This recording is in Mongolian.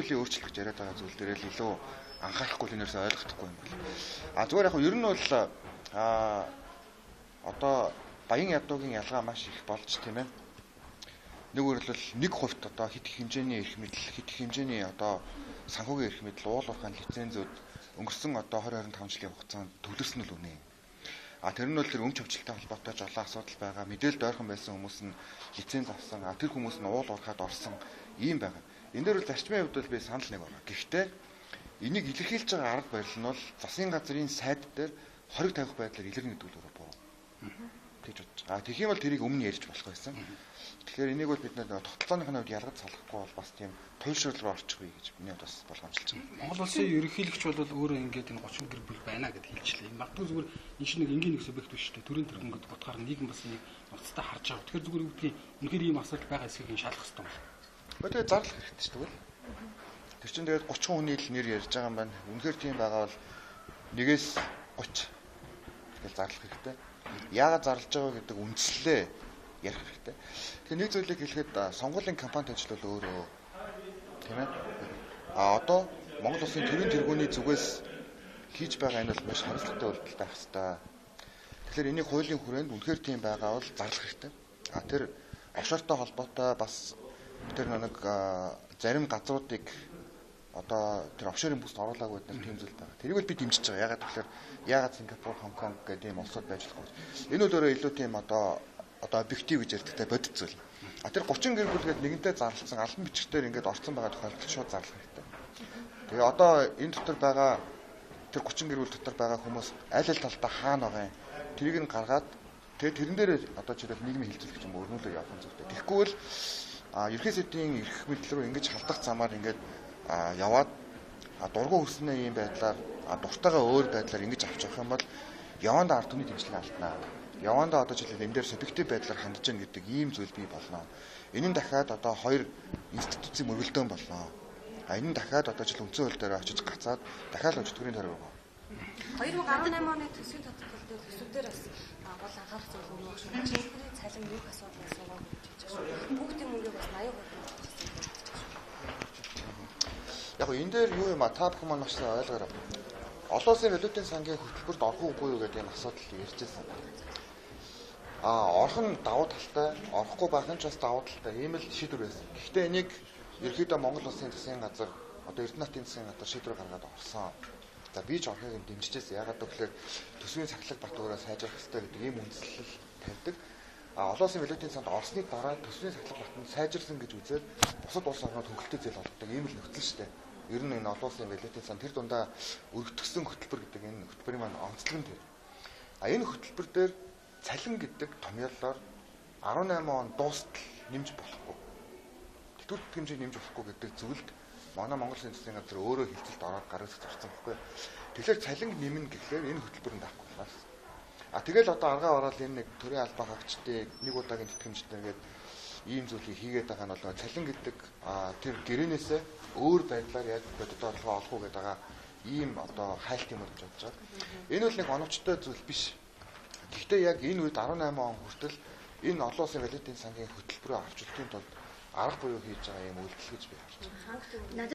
нөхцөлийн өөрчлөлт гэж яриад байгаа зүйл дээр л илүү анхаарахгүй л нэрсээ ойлгохгүй юм байна. Зүгээр яг ер нь бол одоо баян ядуугийн ялгаа маш их болж тийм ээ. Нэгүр л 1% одоо хит их хэмжээний эрх мэдэл, хит их хэмжээний одоо санхүүгийн эрх мэдэл уул уурхайн лицензүүд өнгөрсөн одоо 20-25 жилийн хугацаанд төвлөрсөн л үнэ. Тэр нь бол тэр өмч өвчлөлтэй холбоотой жолоо асуудал байгаа. Мэдээлэлд ойрхон байсан хүмүүс нь лиценз авсан. Тэр хүмүүс нь уул уурхаад орсон ийм байгаа. Энэ дээр бол зарчмын хувьд бол би санал нэг байна. Гэхдээ энийг илэрхийлж байгаа арга барил нь бол засгийн газрын сайд дээр хориг тавих байдлаар илэрнэ гэдэг л буруу. Тэгж бодож. Тэгэх юм бол тэрийг өмнө ярьж болох байсан. Тэгэхээр энийг бол бид нэр тогтолцооны хувьд ялгаж салгахгүй бол бас тийм туйлшрал руу орчих вэ гэж миний бас болгоомжлж байна. Монгол улсын ерөнхийлөгч бол өөрөө ингээд энэ 30 гэр бүл байна гэдээ хэлчихлээ. Магадгүй зүгээр энэ чинь нэг энгийн нэг субъект биш үү? Төрийн тэргүүн гэдэг утгаар нийгэм бас нэг ноцтой харж байгаа. Тэгэхээр зүгээр үгдгийн үнэхээр ийм асуудал байгаа эсэхийг шалах хэрэгтэй байна. Тэгээд зарлах хэрэгтэй шүү дээ. Тэр чинь тэгээд 30 хүний л нэр ярьж байгаа юм байна. Үнэхээр тийм байгаа бол 1-ээс 30 тэгэл зарлах хэрэгтэй. Яагаад зарлж байгаа гэдэг үндслээ ярих хэрэгтэй. Тэгэхээр нэг зүйлийг хэлэхэд сонгуулийн кампанит ажил бол өөрөө тийм ээ. Одоо Монгол улсын төрийн тэргүүний зүгээс хийж байгаа энэ бол маш харамсалтай үйлдэл байх хэвээр. Тэгэхээр энийг хуулийн хүрээнд үнэхээр тийм байгаа бол зарлах хэрэгтэй. Тэр офшортой холбоотой бас тэр нэг зарим газруудыг одоо тэр офшорын бүст оруулаагүй гэдэг тийм зүйл байна. Тэрийг бол би дэмжиж байгаа. Ягаад гэвэл ягаад Сингапур, Хонконг гэдэг ийм улсууд байж болох вэ? Энэ бол өөрөө илүү тийм одоо объектив гэж ярьдагтай бодит зүйл. Тэр 30 гэр бүлгээд нэгэнтээ зарласан албан бичгтэр ингээд орцсон байгаа тохиолдолд шууд зарлах хэрэгтэй. Тэгээ одоо энэ дотор байгаа тэр 30 гэр бүл дотор байгаа хүмүүс аль аль талдаа хаана байгаа юм? Тэрийг нь гаргаад тэгээ тэрэн дээр одоо жишээлбэл нийгмийн хилцүүлэх юм өрнүүлээ явах нь зүйтэй. Тэгэхгүй бол ерхий сэдвийн эрх мэдэл рүү ингэж халдах замаар ингээд яваад дургу хөрснөө ийм байдлаар дуртайгаа өөр байдлаар ингэж авч явах юм бол явандаа ард түмний дэмжлэг алднаа. Явандаа одоо жишээлбэл энэ дээр субъектив байдлаар хандж гэнэ гэдэг ийм зүйл бий болно. Энэ нь дахиад одоо хоёр институцийн мөргөлдөөн болно. Энэ нь дахиад одоо жишээл үндсэн хууль дээр очиж гацаад дахиад өчтгөрийн төрөв. 2018 оны төсвийн тодорхойлолтын төсвүүдээр бас гол анхаарах зүйл нь багш. Чинхний цалин нэг асуудал асуугаа гэж байна. Бүгдийн мөнгөийг бас 80% яг энэ дээр юу юм та бүхэн маань маш сайн ойлгоорой. Олон улсын валютын сангийн хөтөлбөрт орох уугүй юу гэдэг энэ асуудал ярьжсэн. Орох нь давуу талтай, орохгүй байх нь ч бас давуу талтай. Ийм л шийдвэр байсан. Гэхдээ энийг ерөөдөө Монгол улсын засгийн газар одоо Эрдэнэтийн засгийн газар шийдвэр гаргаад орсон. За би ч орохыг дэмжижсэн. Ягаад гэвэл төсвийн сахилга бат өөрөө сайжрах хэрэгтэй гэдэг ийм үндслэл тавьдаг. Олон улсын валютын санд орсны дараа төсвийн сахилга бат нь сайжирсан гэж үзээд бусад улс орнууд хөнгөлөлтөй зээл олддог. Ийм л нөхцөл шүү дээ. Ер нь энэ олон улсын валютын санд тэр дундаа өргөтгсөн хөтөлбөр гэдэг энэ хөтөлбөрийн маань онцлог нь тэр. Энэ хөтөлбөр дээр цалин гэдэг томьёолоор 18 он дуустал нэмж болохгүй. Тэтгэврт хэмжээг нэмж болохгүй гэдэг зүйлд манай Монгол Улсын засгийн газар өөрөө хилцэлд ороод гаргаж зарсан байхгүй. Тэгэхээр цалин нэмнэ гэхлээр энэ хөтөлбөрөнд авахгүй байна. Тэгэл одоо аргаа ороод энэ нэг төрийн албан хаагчдыг нэг удаагийн тэтгэмжтэй ингээд ийм зүйлийг хийгээд байгаа нь бол цалин гэдэг тэр гэрээнээсээ өөр байдлаар яг бодит орлогоо олох уу гэдэг байгаа ийм одоо хайлт юм болж бодож байгаа. Энэ бол нэг оновчтой зүйл биш. Гэхдээ яг энэ үед 18 он хүртэл энэ олон улсын валютын сангийн хөтөлбөрөөр авч үлдэхийн тулд арга буюу хийж байгаа юм үйлдэл гэж би харж байна.